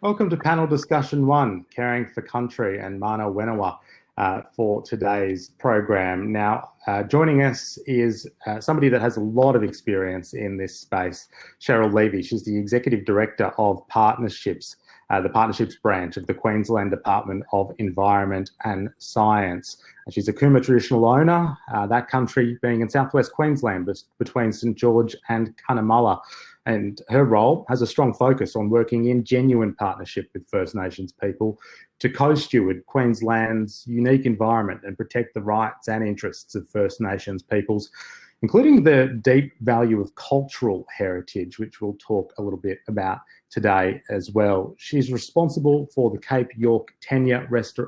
Welcome to panel discussion 1, Caring for Country, and Mana Whenua for today's program. Now, joining us is somebody that has a lot of experience in this space, Cheryl Leavy. She's the Executive Director of Partnerships, the Partnerships branch of the Queensland Department of Environment and Science. And she's a Cooma traditional owner, that country being in southwest Queensland, between St George and Cunnamulla. And her role has a strong focus on working in genuine partnership with First Nations people to co-steward Queensland's unique environment and protect the rights and interests of First Nations peoples, including the deep value of cultural heritage, which we'll talk a little bit about today as well. She's responsible for the Cape York Tenure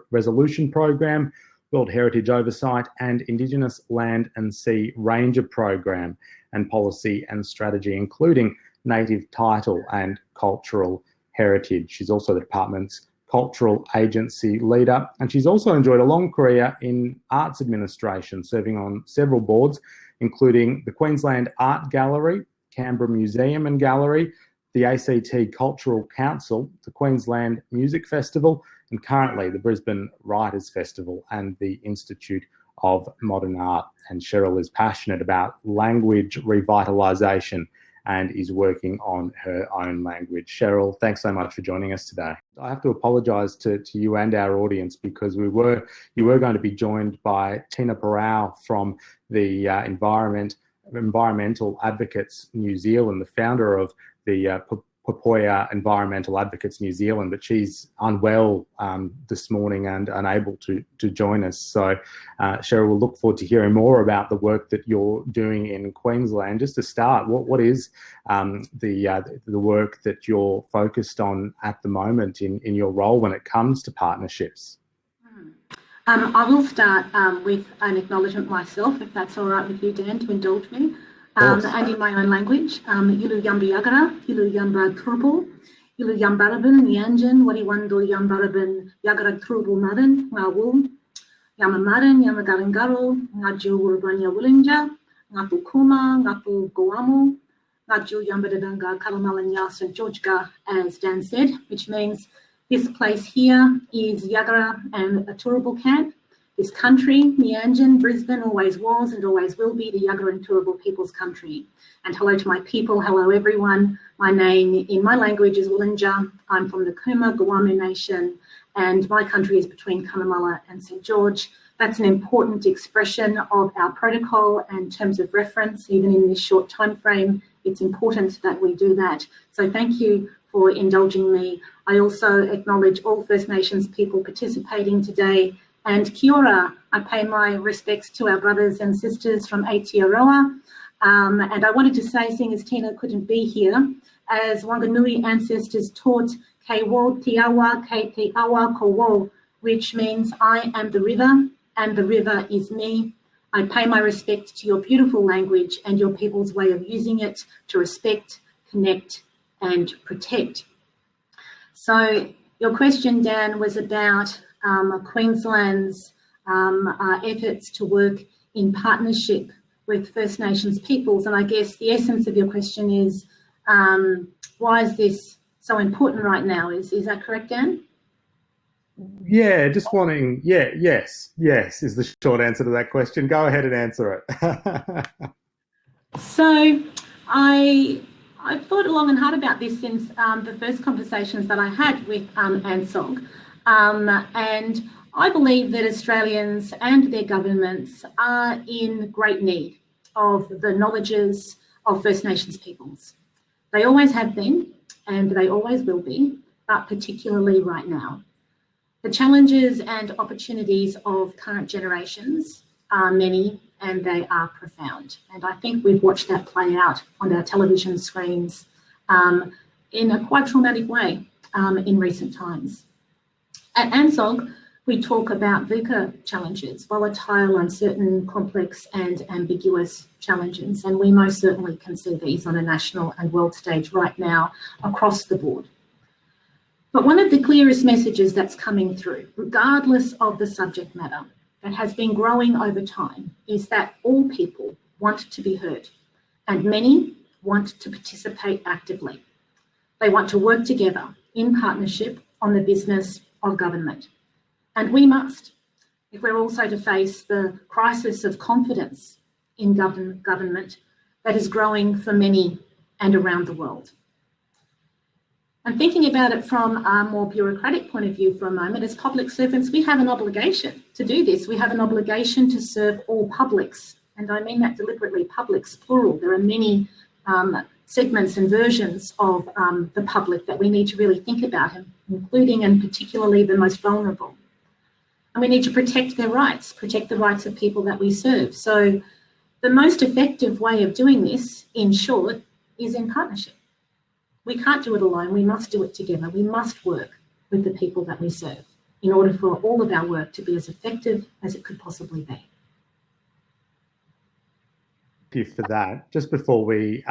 Resolution Program, World Heritage Oversight, and Indigenous Land and Sea Ranger Program and policy and strategy, including native title and cultural heritage. She's also the department's cultural agency leader, and she's also enjoyed a long career in arts administration, serving on several boards, including the Queensland Art Gallery, Canberra Museum and Gallery, the ACT Cultural Council, the Queensland Music Festival, and currently the Brisbane Writers' Festival and the Institute of Modern Art. And Cheryl is passionate about language revitalisation and is working on her own language. Cheryl, thanks so much for joining us today. I have to apologise to you and our audience because you were going to be joined by Tina Parau from the Environmental Advocates New Zealand, the founder of the Papoya Environmental Advocates New Zealand, but she's unwell this morning and unable to join us. So Cheryl, we'll look forward to hearing more about the work that you're doing in Queensland. Just to start, what is the work that you're focused on at the moment in your role when it comes to partnerships? I will start with an acknowledgement myself, if that's all right with you, Dan, to indulge me. And in my own language, Ilu Yamba Yagara, Ilu Yamba Turbu, Ilu Yambaraban, Nyanjan, Wariwando Yambaraban, Yagara Turbu Madan, Ngawu, Yamamadan, Yamagarangaro, Ngaju Urbania Willinja, Ngatu Kuma, Ngatu Goamu, Ngaju Yambadanga, Kalamalan St Georgega, as Dan said, which means this place here is Yagara and a Turrbal camp. This country, Nyanjan, Brisbane, always was and always will be the Yagara and Turrbal people's country. And hello to my people, hello everyone. My name in my language is Willinja. I'm from the Cooma Goamu Nation, and my country is between Cunnamulla and St George. That's an important expression of our protocol and terms of reference, even in this short time frame. It's important that we do that. So thank you for indulging me. I also acknowledge all First Nations people participating today. And kia ora, I pay my respects to our brothers and sisters from Aotearoa. And I wanted to say, seeing as Tina couldn't be here, as Wanganui ancestors taught, Kei wo te awa, kei te awa ko wo, which means I am the river and the river is me. I pay my respect to your beautiful language and your people's way of using it to respect, connect and protect. So your question, Dan, was about Queensland's efforts to work in partnership with First Nations peoples. And I guess the essence of your question is, why is this so important right now? Is that correct, Dan? Yeah, just wanting, yes is the short answer to that question. Go ahead and answer it. So I've thought long and hard about this since the first conversations that I had with ANZSOG. And I believe that Australians and their governments are in great need of the knowledges of First Nations peoples. They always have been and they always will be, but particularly right now. The challenges and opportunities of current generations are many and they are profound. And I think we've watched that play out on our television screens in a quite traumatic way in recent times. At ANZSOG, we talk about VUCA challenges, volatile, uncertain, complex and ambiguous challenges, and we most certainly can see these on a national and world stage right now across the board. But one of the clearest messages that's coming through, regardless of the subject matter, that has been growing over time is that all people want to be heard, and many want to participate actively. They want to work together in partnership on the business of government. And we must, if we're also to face the crisis of confidence in government that is growing for many and around the world. And thinking about it from a more bureaucratic point of view for a moment, as public servants, we have an obligation to do this. We have an obligation to serve all publics. And I mean that deliberately, publics, plural. There are many segments and versions of the public that we need to really think about, including and particularly the most vulnerable. And we need to protect their rights, protect the rights of people that we serve. So the most effective way of doing this, in short, is in partnership. We can't do it alone. We must do it together. We must work with the people that we serve in order for all of our work to be as effective as it could possibly be. Thank you for that. Just before we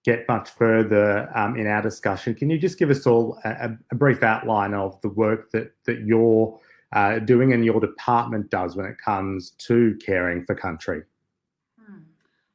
get much further in our discussion, can you just give us all a brief outline of the work that you're doing and your department does when it comes to caring for country?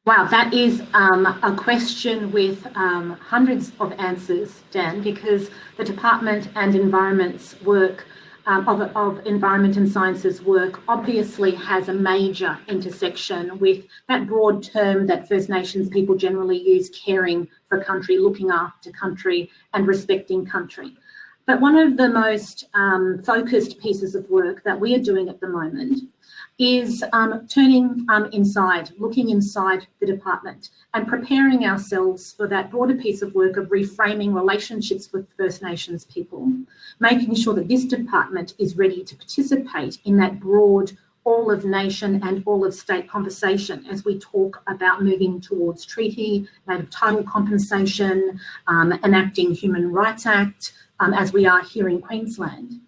Wow, that is a question with hundreds of answers, Dan, because the Department and Environment's work, of Environment and Science's work, obviously has a major intersection with that broad term that First Nations people generally use, caring for country, looking after country and respecting country. But one of the most focused pieces of work that we are doing at the moment is turning inside, looking inside the department and preparing ourselves for that broader piece of work of reframing relationships with First Nations people, making sure that this department is ready to participate in that broad all of nation and all of state conversation as we talk about moving towards treaty, native title compensation, enacting Human Rights Act, as we are here in Queensland,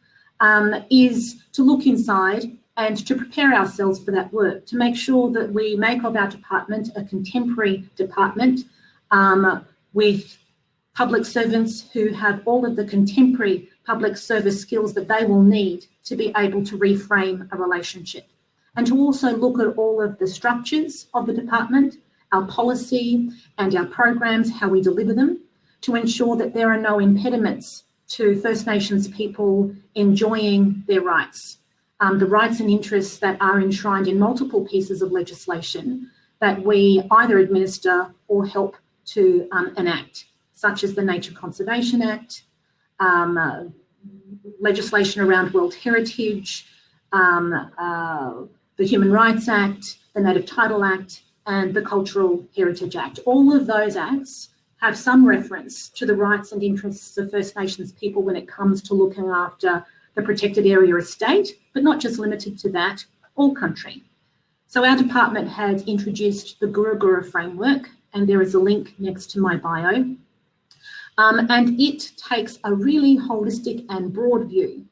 is to look inside and to prepare ourselves for that work, to make sure that we make of our department a contemporary department with public servants who have all of the contemporary public service skills that they will need to be able to reframe a relationship. And to also look at all of the structures of the department, our policy and our programs, how we deliver them, to ensure that there are no impediments to First Nations people enjoying their rights. The rights and interests that are enshrined in multiple pieces of legislation that we either administer or help to enact, such as the Nature Conservation Act, legislation around World Heritage, the Human Rights Act, the Native Title Act, and the Cultural Heritage Act. All of those acts have some reference to the rights and interests of First Nations people when it comes to looking after the protected area estate, but not just limited to that, all country. So our department has introduced the Gura Gura framework, and there is a link next to my bio. And it takes a really holistic and broad view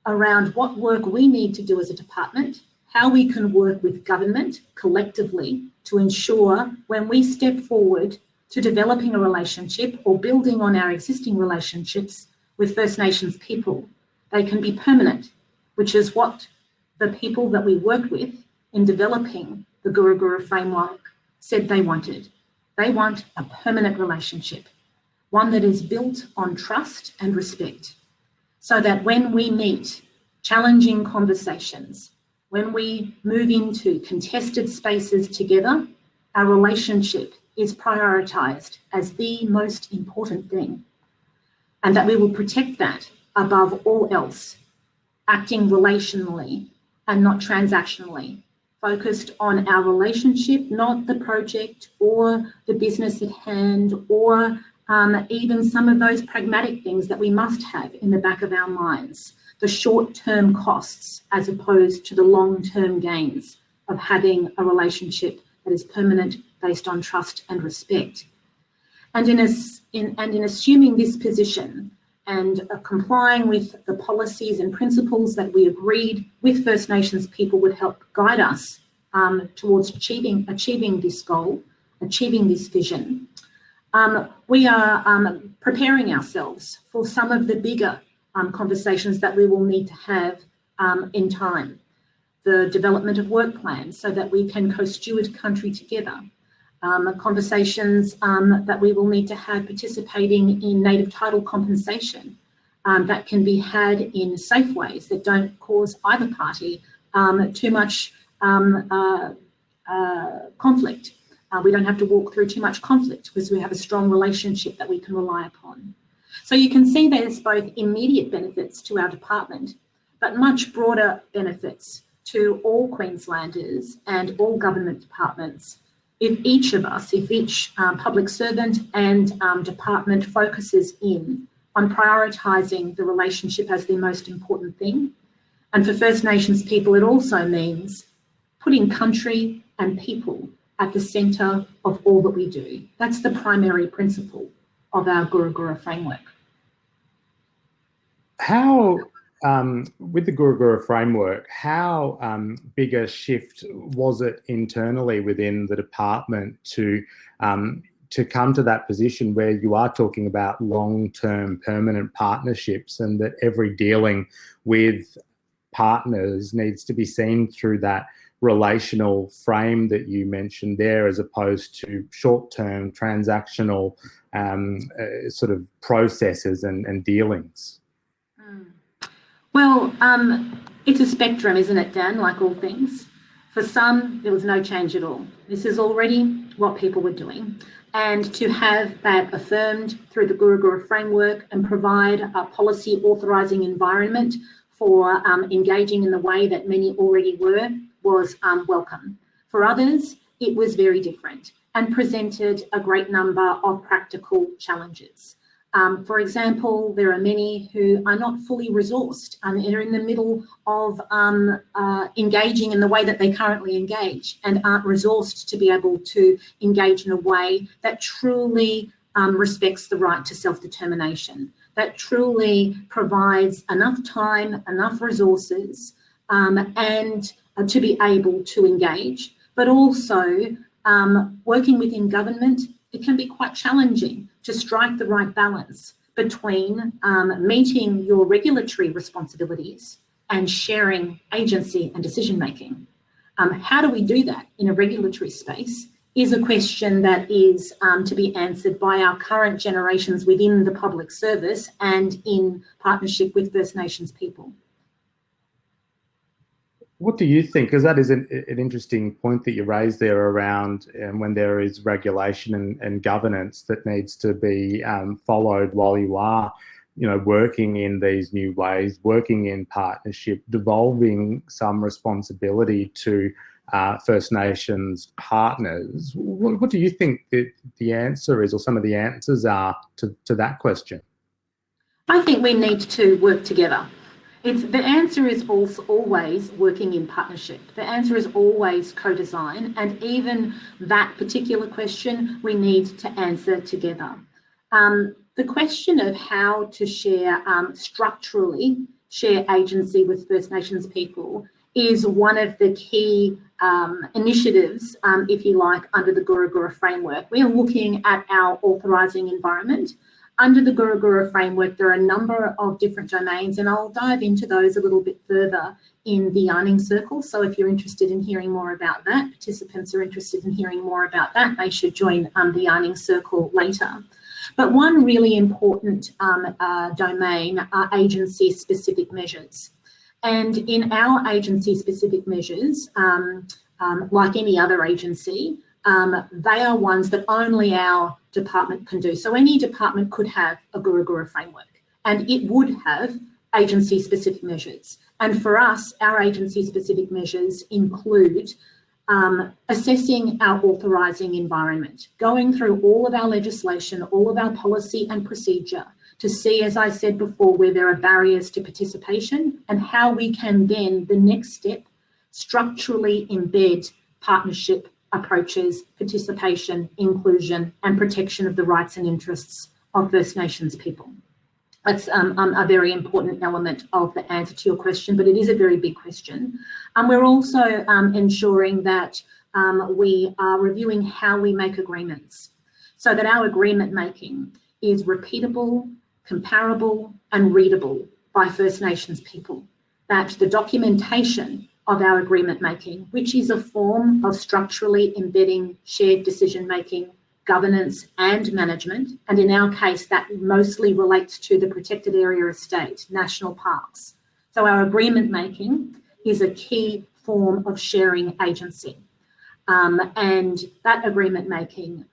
around what work we need to do as a department, how we can work with government collectively to ensure when we step forward to developing a relationship or building on our existing relationships with First Nations people, they can be permanent, which is what the people that we worked with in developing the Gura Gura framework said they wanted. They want a permanent relationship, one that is built on trust and respect, so that when we meet challenging conversations, when we move into contested spaces together, our relationship is prioritised as the most important thing, and that we will protect that above all else, acting relationally and not transactionally, focused on our relationship, not the project or the business at hand, or even some of those pragmatic things that we must have in the back of our minds, the short-term costs as opposed to the long-term gains of having a relationship that is permanent, based on trust and respect. And in assuming this position and complying with the policies and principles that we agreed with First Nations people would help guide us towards achieving this goal, achieving this vision, we are preparing ourselves for some of the bigger conversations that we will need to have in time. The development of work plans so that we can co-steward country together. conversations that we will need to have participating in native title compensation that can be had in safe ways that don't cause either party too much conflict. We don't have to walk through too much conflict because we have a strong relationship that we can rely upon. So you can see there's both immediate benefits to our department, but much broader benefits to all Queenslanders and all government departments if each of us, if each public servant and department focuses in on prioritising the relationship as the most important thing. And for First Nations people, it also means putting country and people at the centre of all that we do. That's the primary principle of our Guru Guru framework. How, with the Guru Guru framework, how big a shift was it internally within the department to come to that position where you are talking about long-term permanent partnerships, and that every dealing with partners needs to be seen through that relational frame that you mentioned there, as opposed to short-term transactional sort of processes and dealings? Well, it's a spectrum, isn't it, Dan, like all things? For some, there was no change at all. This is already what people were doing. And to have that affirmed through the Guru Guru framework and provide a policy authorising environment for engaging in the way that many already were was welcome. For others, it was very different and presented a great number of practical challenges. For example, there are many who are not fully resourced and they're in the middle of engaging in the way that they currently engage and aren't resourced to be able to engage in a way that truly respects the right to self-determination, that truly provides enough time, enough resources and to be able to engage. But also working within government, it can be quite challenging to strike the right balance between meeting your regulatory responsibilities and sharing agency and decision making. How do we do that in a regulatory space is a question that is to be answered by our current generations within the public service and in partnership with First Nations people. What do you think? Because that is an interesting point that you raised there around when there is regulation and governance that needs to be followed while you are, working in these new ways, working in partnership, devolving some responsibility to First Nations partners. What do you think the answer is, or some of the answers are to that question? I think we need to work together. The answer is also always working in partnership. The answer is always co-design, and even that particular question we need to answer together. The question of how to structurally share agency with First Nations people is one of the key initiatives, if you like, under the Guru Guru framework. We are looking at our authorising environment. Under the Guru Guru framework, there are a number of different domains, and I'll dive into those a little bit further in the yarning circle. So if you're interested in hearing more about that, participants are interested in hearing more about that, they should join the yarning circle later. But one really important domain are agency-specific measures. And in our agency-specific measures, like any other agency, they are ones that only our department can do. So any department could have a Guru Guru framework and it would have agency-specific measures. And for us, our agency-specific measures include assessing our authorising environment, going through all of our legislation, all of our policy and procedure to see, as I said before, where there are barriers to participation and how we can then, the next step, structurally embed partnership approaches, participation, inclusion, and protection of the rights and interests of First Nations people. That's a very important element of the answer to your question, but it is a very big question. We're also ensuring that we are reviewing how we make agreements so that our agreement making is repeatable, comparable, and readable by First Nations people, that the documentation of our agreement making, which is a form of structurally embedding shared decision making, governance and management. And in our case, that mostly relates to the protected area estate, national parks. So our agreement making is a key form of sharing agency. And that agreement making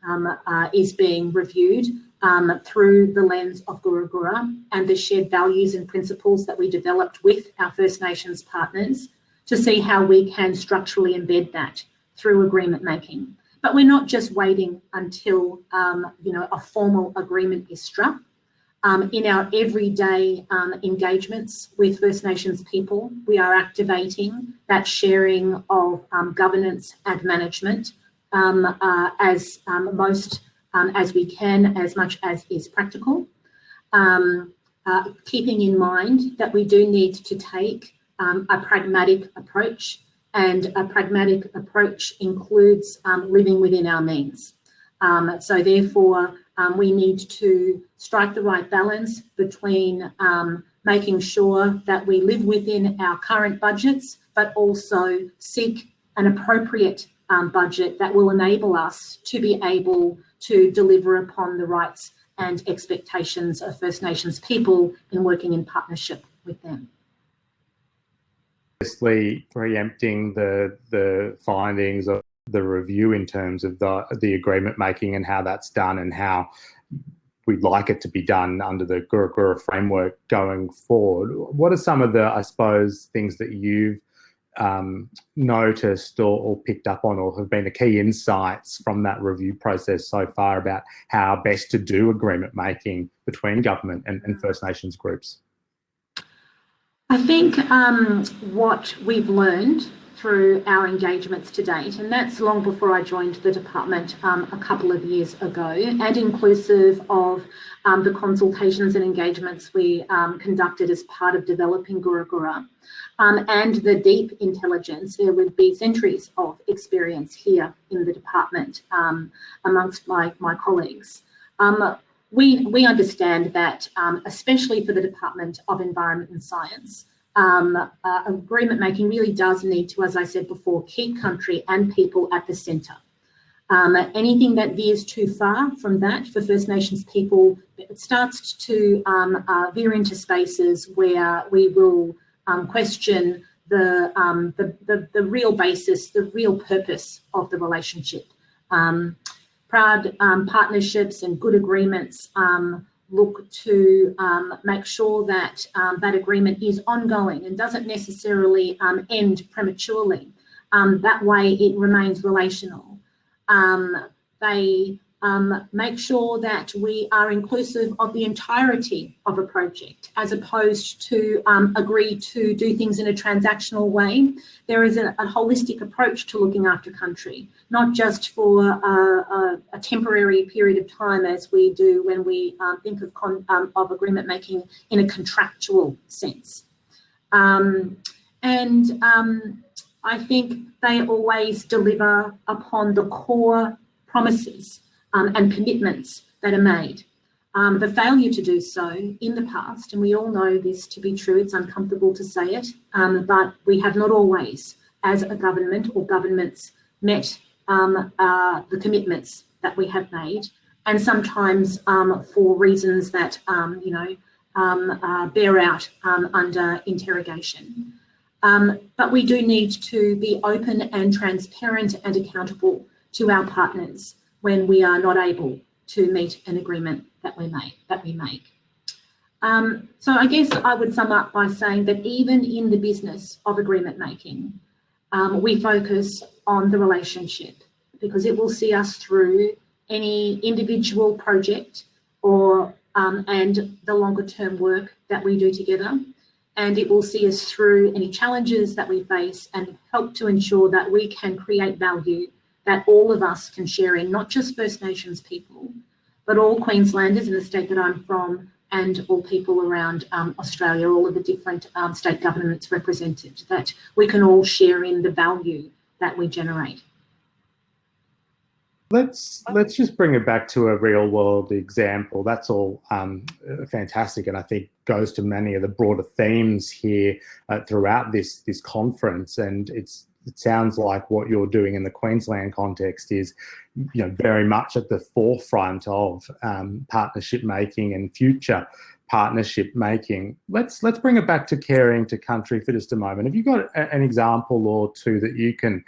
is being reviewed through the lens of Gura Gura and the shared values and principles that we developed with our First Nations partners to see how we can structurally embed that through agreement making. But we're not just waiting until a formal agreement is struck. In our everyday engagements with First Nations people, we are activating that sharing of governance and management as we can, as much as is practical, keeping in mind that we do need to take a pragmatic approach, and a pragmatic approach includes living within our means. So therefore, we need to strike the right balance between making sure that we live within our current budgets, but also seek an appropriate budget that will enable us to be able to deliver upon the rights and expectations of First Nations people in working in partnership with them. Obviously, preempting the findings of the review in terms of the agreement making and how that's done and how we'd like it to be done under the Gura Gura framework going forward. What are some of the, I suppose, things that you've noticed or picked up on, or have been the key insights from that review process so far about how best to do agreement making between government and First Nations groups? I think what we've learned through our engagements to date, and that's long before I joined the department a couple of years ago, and inclusive of the consultations and engagements we conducted as part of developing Gura Gura, and the deep intelligence. There would be centuries of experience here in the department amongst my colleagues. We understand that, especially for the Department of Environment and Science, agreement making really does need to, as I said before, keep country and people at the centre. Anything that veers too far from that for First Nations people, it starts to veer into spaces where we will question the real basis, the real purpose of the relationship. Proud partnerships and good agreements look to make sure that that agreement is ongoing and doesn't necessarily end prematurely. That way it remains relational. They make sure that we are inclusive of the entirety of a project, as opposed to agree to do things in a transactional way. There is a holistic approach to looking after country, not just for a temporary period of time, as we do when we think of agreement making in a contractual sense. I think they always deliver upon the core promises and commitments that are made. The failure to do so in the past, and we all know this to be true, it's uncomfortable to say it, but we have not always, as a government or governments, met the commitments that we have made, and sometimes for reasons that bear out under interrogation. But we do need to be open and transparent and accountable to our partners when we are not able to meet an agreement that we make. So I guess I would sum up by saying that even in the business of agreement making, we focus on the relationship, because it will see us through any individual project or and the longer term work that we do together. And it will see us through any challenges that we face and help to ensure that we can create value that all of us can share in, not just First Nations people, but all Queenslanders in the state that I'm from, and all people around Australia, all of the different state governments represented, that we can all share in the value that we generate. Let's just bring it back to a real world example. That's all fantastic, and I think goes to many of the broader themes here throughout this conference. And it sounds like what you're doing in the Queensland context is, very much at the forefront of partnership making and future partnership making. Let's bring it back to caring to country for just a moment. Have you got an example or two that you can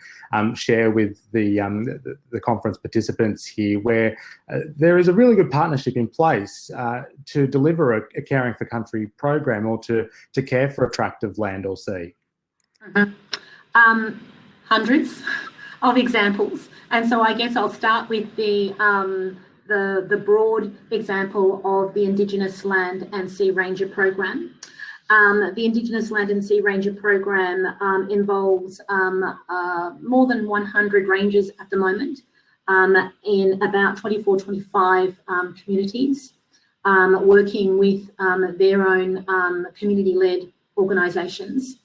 share with the conference participants here, where there is a really good partnership in place to deliver a caring for country program, or to care for a tract of land or sea? Hundreds of examples, and so I guess I'll start with the broad example of the Indigenous Land and Sea Ranger program. The Indigenous Land and Sea Ranger program involves more than 100 rangers at the moment in about 24, 25 communities, working with their own community-led organisations.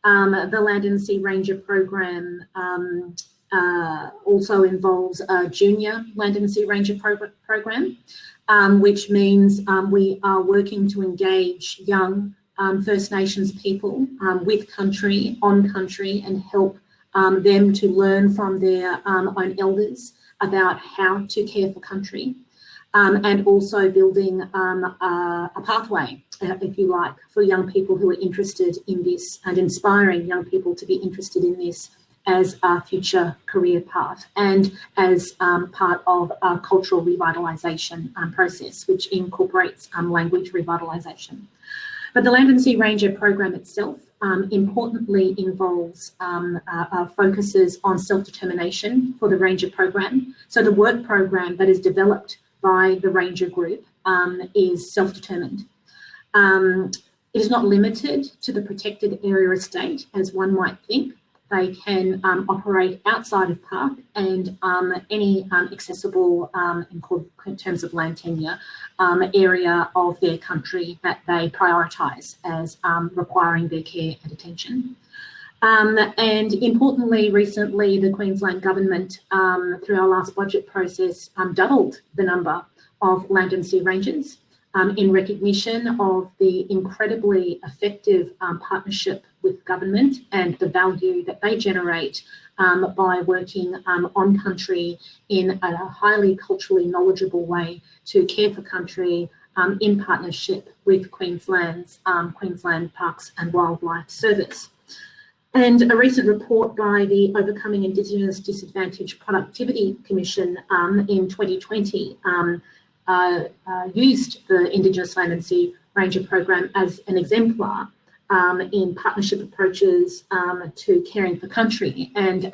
The Land and Sea Ranger program also involves a junior Land and Sea Ranger program, which means we are working to engage young First Nations people with country, on country, and help them to learn from their own elders about how to care for country, and also building a pathway, if you like, for young people who are interested in this, and inspiring young people to be interested in this as a future career path, and as part of a cultural revitalisation process, which incorporates language revitalisation. But the Land and Sea Ranger program itself importantly involves focuses on self-determination for the Ranger program. So the work program that is developed by the Ranger group is self-determined. It is not limited to the protected area estate, as one might think. They can operate outside of park and any accessible, in terms of land tenure, area of their country that they prioritise as requiring their care and attention. And importantly, recently, the Queensland Government, through our last budget process, doubled the number of Land and Sea Rangers in recognition of the incredibly effective partnership with government and the value that they generate by working on country in a highly culturally knowledgeable way to care for country in partnership with Queensland's Queensland Parks and Wildlife Service. And a recent report by the Overcoming Indigenous Disadvantage Productivity Commission in 2020 used the Indigenous Land and Sea Ranger program as an exemplar in partnership approaches to caring for country, and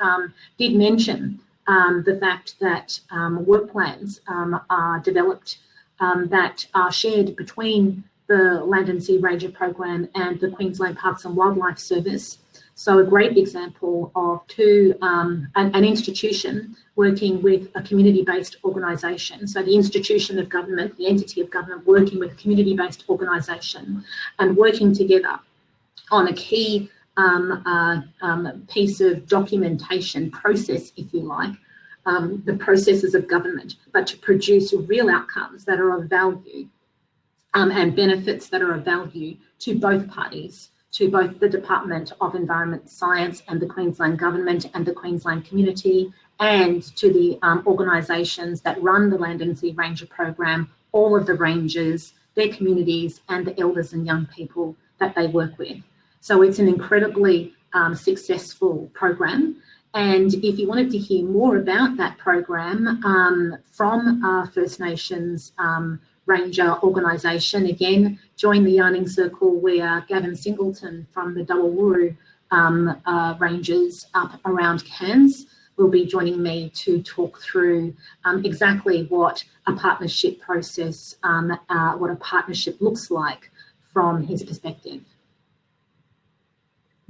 did mention the fact that work plans are developed that are shared between the Land and Sea Ranger program and the Queensland Parks and Wildlife Service. So a great example of an institution working with a community-based organisation. So the institution of government, the entity of government, working with a community-based organisation and working together on a key piece of documentation process, if you like, the processes of government, but to produce real outcomes that are of value and benefits that are of value to both parties, to both the Department of Environment Science and the Queensland Government and the Queensland community, and to the organisations that run the Land and Sea Ranger program, all of the rangers, their communities, and the elders and young people that they work with. So it's an incredibly successful program. And if you wanted to hear more about that program from First Nations Ranger organisation, again, join the Yarning Circle, where Gavin Singleton from the Dawawuru Rangers up around Cairns will be joining me to talk through exactly what a partnership process, what a partnership looks like from his perspective.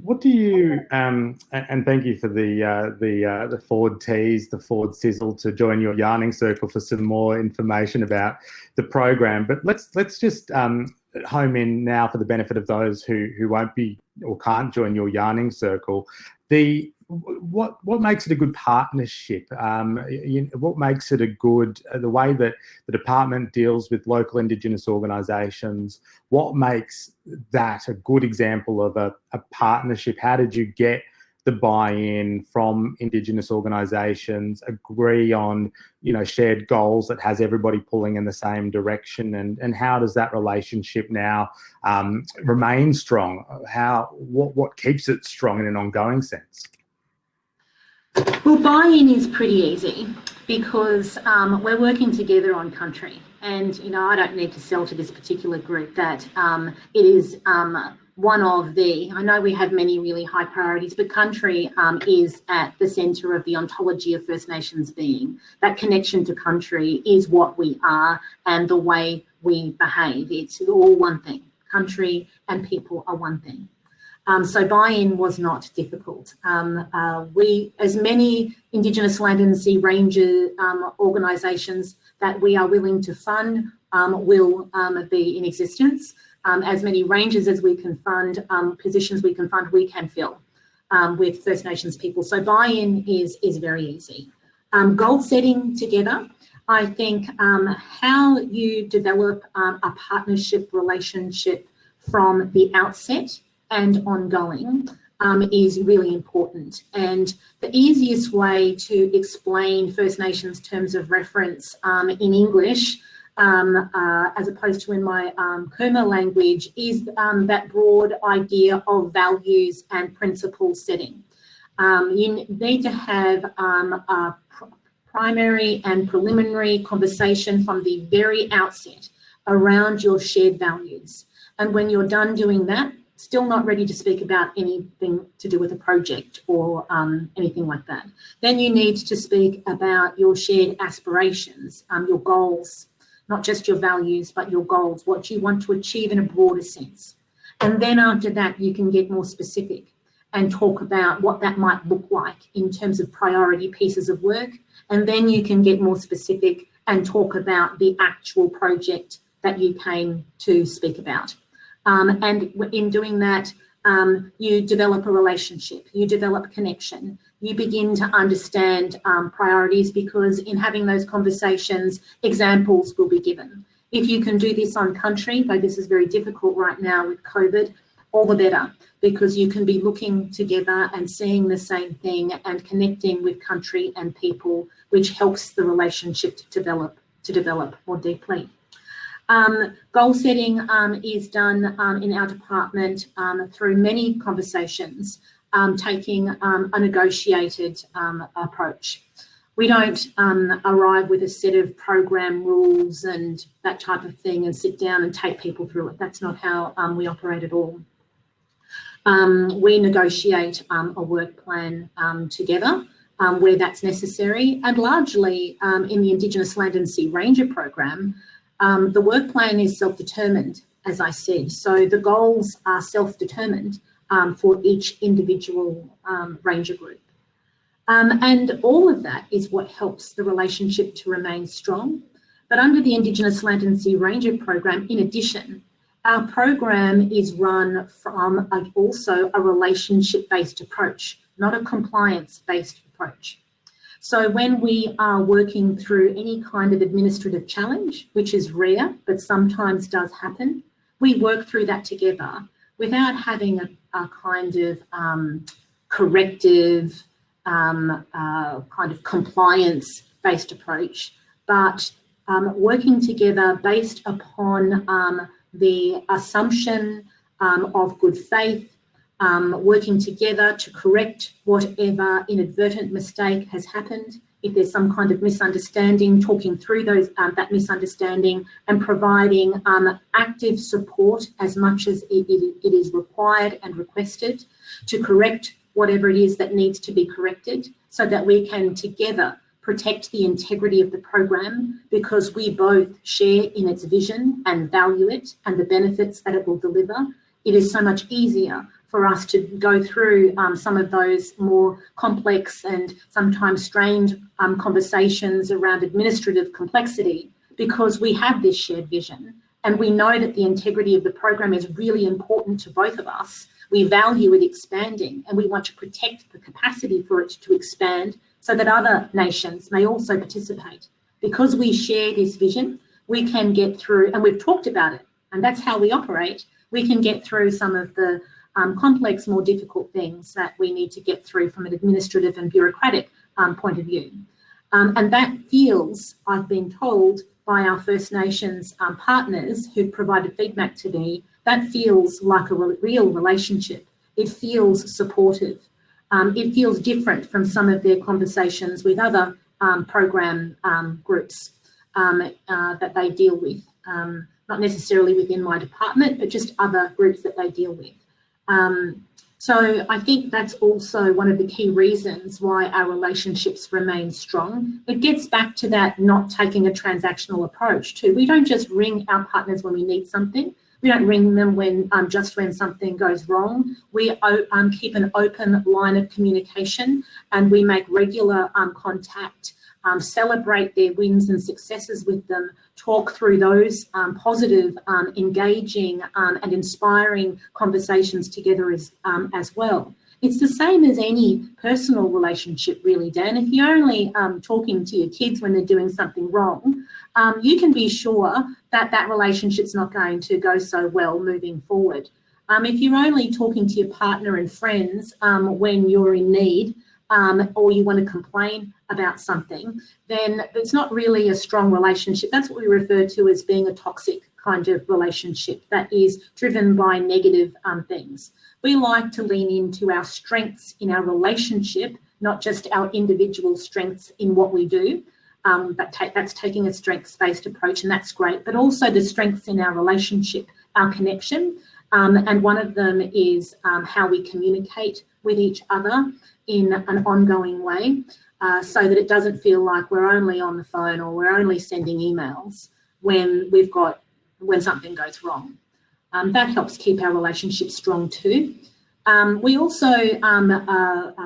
What do you and thank you for the forward tease, the forward sizzle to join your Yarning Circle for some more information about the program. But let's just home in now for the benefit of those who won't be or can't join your Yarning Circle. what makes it a good partnership? What makes it a good, the way that the department deals with local Indigenous organisations, what makes that a good example of a partnership? How did you get the buy-in from Indigenous organisations, agree on, shared goals that has everybody pulling in the same direction, and how does that relationship now remain strong? What keeps it strong in an ongoing sense? Well, buy-in is pretty easy because we're working together on country, and I don't need to sell to this particular group that it is one of the, I know we have many really high priorities, but country is at the centre of the ontology of First Nations being. That connection to country is what we are and the way we behave. It's all one thing. Country and people are one thing. So buy-in was not difficult. We, as many Indigenous Land and Sea Ranger organisations that we are willing to fund will be in existence. As many rangers as we can fund, positions we can fund, we can fill with First Nations people. So buy-in is very easy. Goal setting together, I think how you develop a partnership relationship from the outset and ongoing is really important. And the easiest way to explain First Nations terms of reference in English, as opposed to in my Kuma language, is that broad idea of values and principle setting. You need to have a primary and preliminary conversation from the very outset around your shared values. And when you're done doing that, still not ready to speak about anything to do with a project or anything like that, then you need to speak about your shared aspirations, your goals, not just your values, but your goals, what you want to achieve in a broader sense. And then after that, you can get more specific and talk about what that might look like in terms of priority pieces of work. And then you can get more specific and talk about the actual project that you came to speak about. And in doing that, you develop a relationship, you develop connection, you begin to understand priorities, because in having those conversations, examples will be given. If you can do this on country, though this is very difficult right now with COVID, all the better, because you can be looking together and seeing the same thing and connecting with country and people, which helps the relationship to develop more deeply. Goal setting is done in our department through many conversations, taking a negotiated approach. We don't arrive with a set of program rules and that type of thing and sit down and take people through it. That's not how we operate at all. We negotiate a work plan together where that's necessary, and largely in the Indigenous Land and Sea Ranger program, the work plan is self-determined, as I said. So the goals are self-determined for each individual ranger group. And all of that is what helps the relationship to remain strong. But under the Indigenous Land and Sea Ranger program, in addition, our program is run from also a relationship-based approach, not a compliance-based approach. So when we are working through any kind of administrative challenge, which is rare, but sometimes does happen, we work through that together without having a kind of corrective, kind of compliance-based approach, but working together based upon the assumption of good faith, working together to correct whatever inadvertent mistake has happened. If there's some kind of misunderstanding, talking through that misunderstanding and providing active support as much as it is required and requested to correct whatever it is that needs to be corrected, so that we can together protect the integrity of the program, because we both share in its vision and value it and the benefits that it will deliver. It is so much easier for us to go through some of those more complex and sometimes strained conversations around administrative complexity, because we have this shared vision and we know that the integrity of the program is really important to both of us. We value it expanding, and we want to protect the capacity for it to expand so that other nations may also participate. Because we share this vision, we can get through, and we've talked about it, and that's how we operate. We can get through some of the complex, more difficult things that we need to get through from an administrative and bureaucratic point of view. And that feels, I've been told by our First Nations partners who've provided feedback to me, that feels like a real relationship. It feels supportive. It feels different from some of their conversations with other program groups that they deal with, not necessarily within my department, but just other groups that they deal with. So I think that's also one of the key reasons why our relationships remain strong. It gets back to that not taking a transactional approach too. We don't just ring our partners when we need something. We don't ring them when just when something goes wrong. We keep an open line of communication, and we make regular contact, celebrate their wins and successes with them, talk through those positive, engaging and inspiring conversations together as well. It's the same as any personal relationship really, Dan. If you're only talking to your kids when they're doing something wrong, you can be sure that that relationship's not going to go so well moving forward. If you're only talking to your partner and friends when you're in need, or you want to complain about something, then it's not really a strong relationship. That's what we refer to as being a toxic kind of relationship that is driven by negative things. We like to lean into our strengths in our relationship, not just our individual strengths in what we do. But that's taking a strengths-based approach, and that's great, but also the strengths in our relationship, our connection. And one of them is how we communicate with each other in an ongoing way, so that it doesn't feel like we're only on the phone or we're only sending emails when something goes wrong. That helps keep our relationship strong too. We also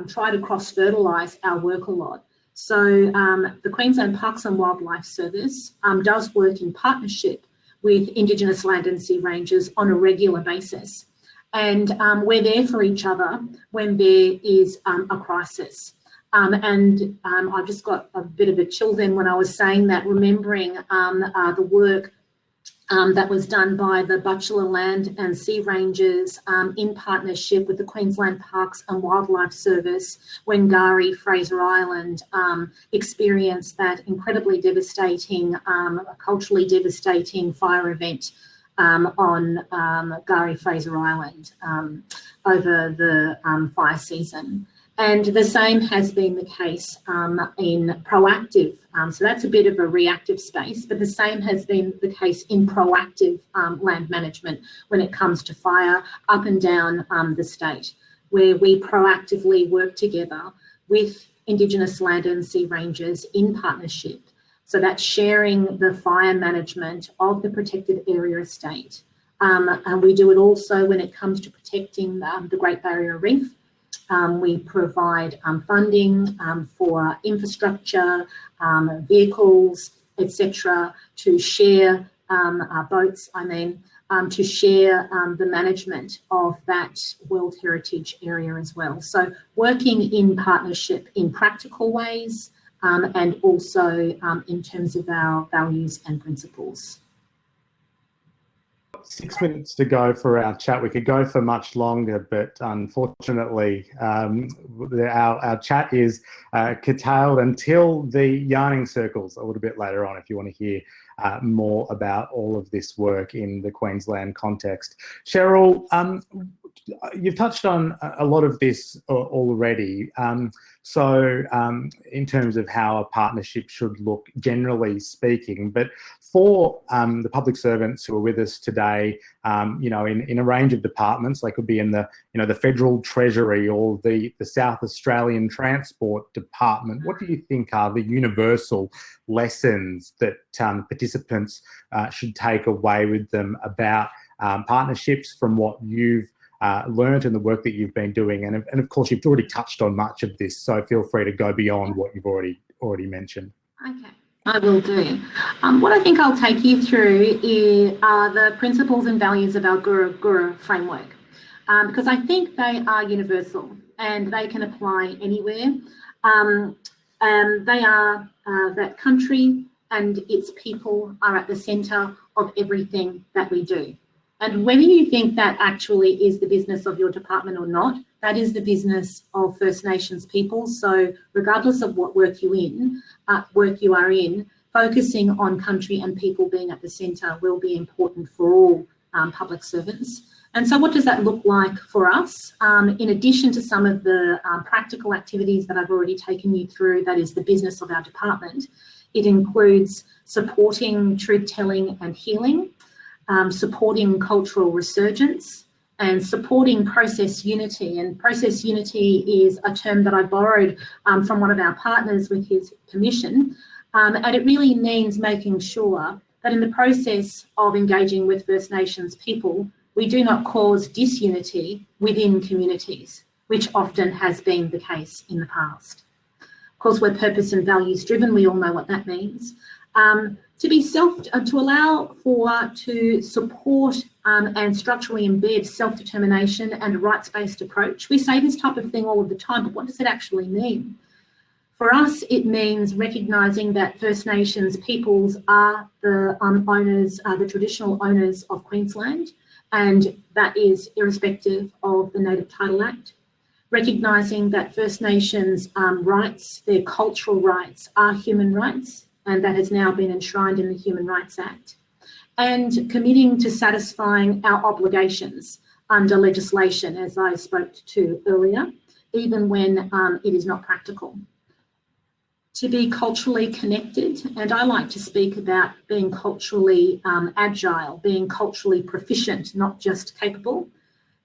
try to cross-fertilise our work a lot. So the Queensland Parks and Wildlife Service does work in partnership with Indigenous Land and Sea Rangers on a regular basis. And we're there for each other when there is a crisis. And I just got a bit of a chill then when I was saying that, remembering the work that was done by the Bachelor Land and Sea Rangers in partnership with the Queensland Parks and Wildlife Service when Gari Fraser Island experienced that incredibly devastating, culturally devastating fire event on Gari Fraser Island over the fire season. And the same has been the case in proactive. So that's a bit of a reactive space, but the same has been the case in proactive land management when it comes to fire up and down the state, where we proactively work together with Indigenous Land and Sea Rangers in partnership. So that's sharing the fire management of the protected area estate. And we do it also when it comes to protecting the Great Barrier Reef. We provide funding for infrastructure, vehicles, etc., to share boats, to share the management of that World Heritage area as well. So working in partnership in practical ways and also in terms of our values and principles. 6 minutes to go for our chat. We could go for much longer, but unfortunately, our chat is curtailed until the yarning circles a little bit later on, if you want to hear more about all of this work in the Queensland context. Cheryl, you've touched on a lot of this already. So in terms of how a partnership should look, generally speaking, but for the public servants who are with us today, you know, in a range of departments, they could be in the, you know, the Federal Treasury or the South Australian Transport Department. What do you think are the universal lessons that participants should take away with them about partnerships from what you've learned and the work that you've been doing? And of course, you've already touched on much of this, so feel free to go beyond what you've already mentioned. Okay, I will do. What I think I'll take you through are the principles and values of our Guru framework. because I think they are universal and they can apply anywhere. They are that country and its people are at the centre of everything that we do. And whether you think that actually is the business of your department or not, that is the business of First Nations people. So regardless of what work you are in, focusing on country and people being at the centre will be important for all public servants. And so what does that look like for us? In addition to some of the practical activities that I've already taken you through, that is the business of our department, it includes supporting truth-telling and healing, supporting cultural resurgence, and supporting process unity. And process unity is a term that I borrowed from one of our partners with his permission. And it really means making sure that in the process of engaging with First Nations people, we do not cause disunity within communities, which often has been the case in the past. Of course, we're purpose and values driven. We all know what that means. To allow to support and structurally embed self-determination and a rights-based approach. We say this type of thing all of the time, but what does it actually mean? For us, it means recognising that First Nations peoples are the owners, the traditional owners of Queensland, and that is irrespective of the Native Title Act. Recognising that First Nations rights, their cultural rights, are human rights, and that has now been enshrined in the Human Rights Act. And committing to satisfying our obligations under legislation, as I spoke to earlier, even when it is not practical. To be culturally connected, and I like to speak about being culturally agile, being culturally proficient, not just capable,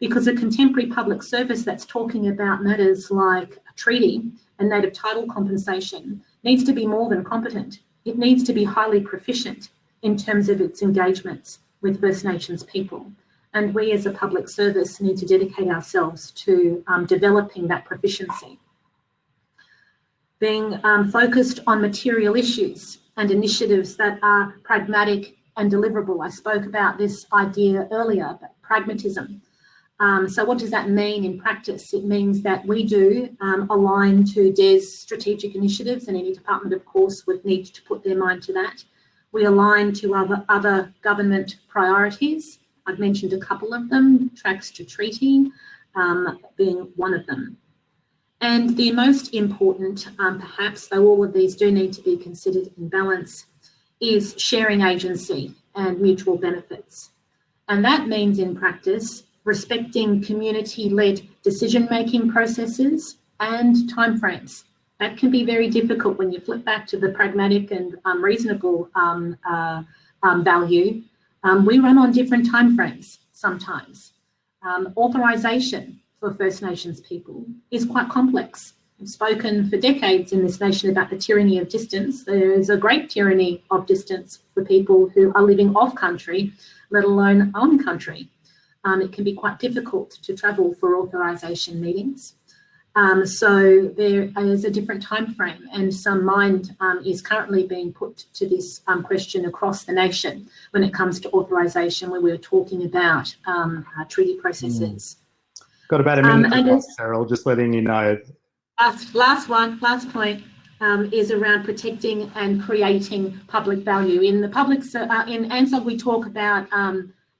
because a contemporary public service that's talking about matters like a treaty and native title compensation needs to be more than competent. It needs to be highly proficient in terms of its engagements with First Nations people. And we as a public service need to dedicate ourselves to developing that proficiency. Being focused on material issues and initiatives that are pragmatic and deliverable. I spoke about this idea earlier, but pragmatism. So what does that mean in practice? It means that we do align to DES strategic initiatives, and any department, of course, would need to put their mind to that. We align to other government priorities. I've mentioned a couple of them, tracks to treaty being one of them. And the most important, perhaps, though all of these do need to be considered in balance, is sharing agency and mutual benefits. And that means in practice, respecting community-led decision-making processes and timeframes. That can be very difficult when you flip back to the pragmatic and reasonable value. We run on different timeframes sometimes. Authorisation for First Nations people is quite complex. We've spoken for decades in this nation about the tyranny of distance. There is a great tyranny of distance for people who are living off country, let alone on country. It can be quite difficult to travel for authorisation meetings. So there is a different time frame, and some mind is currently being put to this question across the nation when it comes to authorisation, where we're talking about treaty processes. Got about a minute, Cheryl, just letting you know. Last point is around protecting and creating public value. In the in ANZSOG, we talk about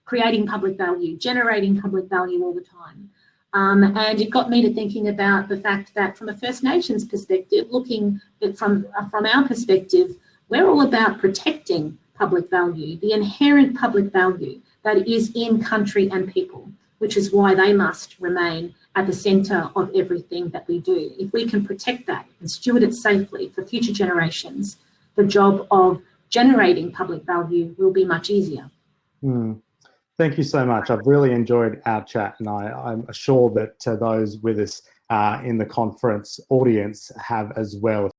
creating public value, generating public value all the time. And it got me to thinking about the fact that from a First Nations perspective, looking at from our perspective, we're all about protecting public value, the inherent public value that is in country and people, which is why they must remain at the centre of everything that we do. If we can protect that and steward it safely for future generations, the job of generating public value will be much easier. Thank you so much. I've really enjoyed our chat, and I'm sure that those with us in the conference audience have as well.